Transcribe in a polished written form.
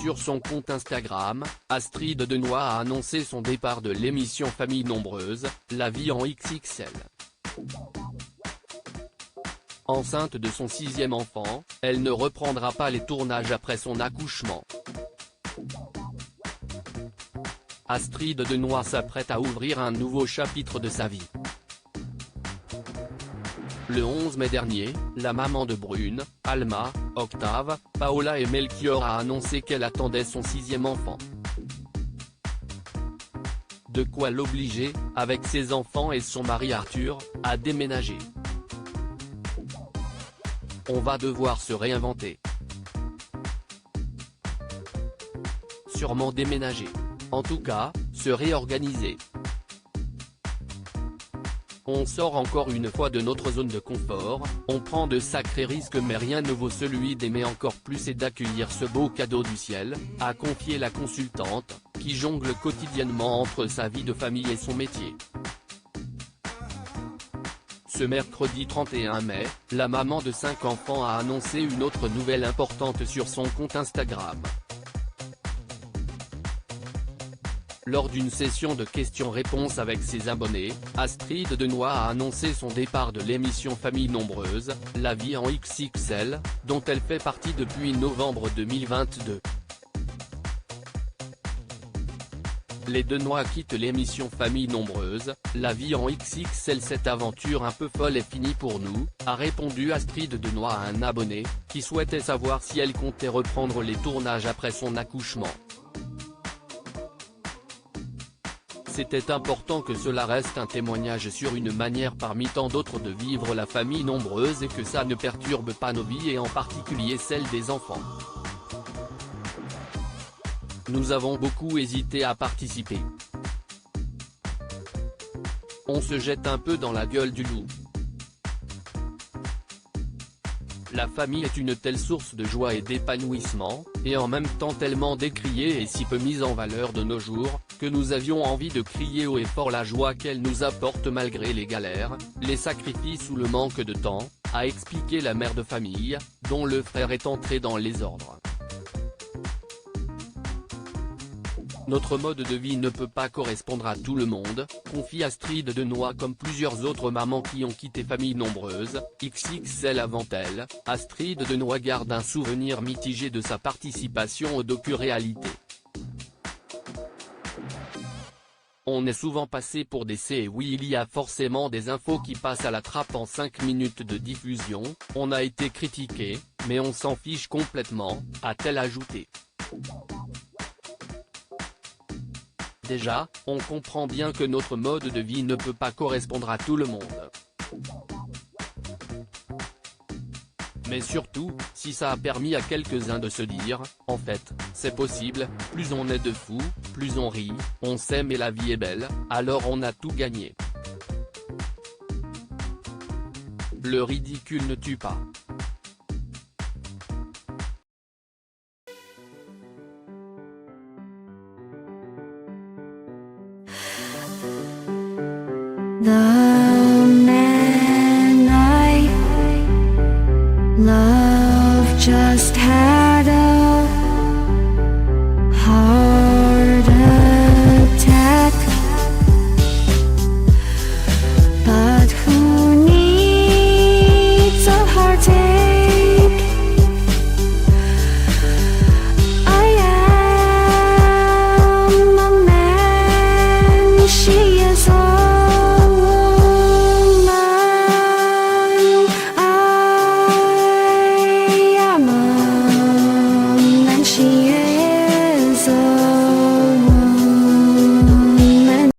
Sur son compte Instagram, Astrid Denoy a annoncé son départ de l'émission Famille Nombreuse, La Vie en XXL. Enceinte de son 6e enfant, elle ne reprendra pas les tournages après son accouchement. Astrid Denoy s'apprête à ouvrir un nouveau chapitre de sa vie. Le 11 mai dernier, la maman de Brune, Alma, Octave, Paola et Melchior a annoncé qu'elle attendait son 6e enfant. De quoi l'obliger, avec ses enfants et son mari Arthur, à déménager. On va devoir se réinventer. Sûrement déménager. En tout cas, se réorganiser. On sort encore une fois de notre zone de confort, on prend de sacrés risques mais rien ne vaut celui d'aimer encore plus et d'accueillir ce beau cadeau du ciel, a confié la consultante, qui jongle quotidiennement entre sa vie de famille et son métier. Ce mercredi 31 mai, la maman de 5 enfants a annoncé une autre nouvelle importante sur son compte Instagram. Lors d'une session de questions-réponses avec ses abonnés, Astrid Denoy a annoncé son départ de l'émission Famille Nombreuse, La Vie en XXL, dont elle fait partie depuis novembre 2022. Les Denoy quittent l'émission Famille Nombreuse, La Vie en XXL. Cette aventure un peu folle est finie pour nous, a répondu Astrid Denoy à un abonné, qui souhaitait savoir si elle comptait reprendre les tournages après son accouchement. C'était important que cela reste un témoignage sur une manière parmi tant d'autres de vivre la famille nombreuse et que ça ne perturbe pas nos vies et en particulier celle des enfants. Nous avons beaucoup hésité à participer. On se jette un peu dans la gueule du loup. La famille est une telle source de joie et d'épanouissement, et en même temps tellement décriée et si peu mise en valeur de nos jours, que nous avions envie de crier haut et fort la joie qu'elle nous apporte malgré les galères, les sacrifices ou le manque de temps, a expliqué la mère de famille, dont le frère est entré dans les ordres. Notre mode de vie ne peut pas correspondre à tout le monde, confie Astrid Denoy. Comme plusieurs autres mamans qui ont quitté Famille Nombreuse, XXL avant elle, Astrid Denoy garde un souvenir mitigé de sa participation aux docu-réalités. On est souvent passé pour des C et oui il y a forcément des infos qui passent à la trappe en 5 minutes de diffusion, on a été critiqué, mais on s'en fiche complètement, a-t-elle ajouté. Déjà, on comprend bien que notre mode de vie ne peut pas correspondre à tout le monde. Mais surtout, si ça a permis à quelques-uns de se dire, en fait, c'est possible, plus on est de fous, plus on rit, on s'aime et la vie est belle, alors on a tout gagné. Le ridicule ne tue pas. The man I love just had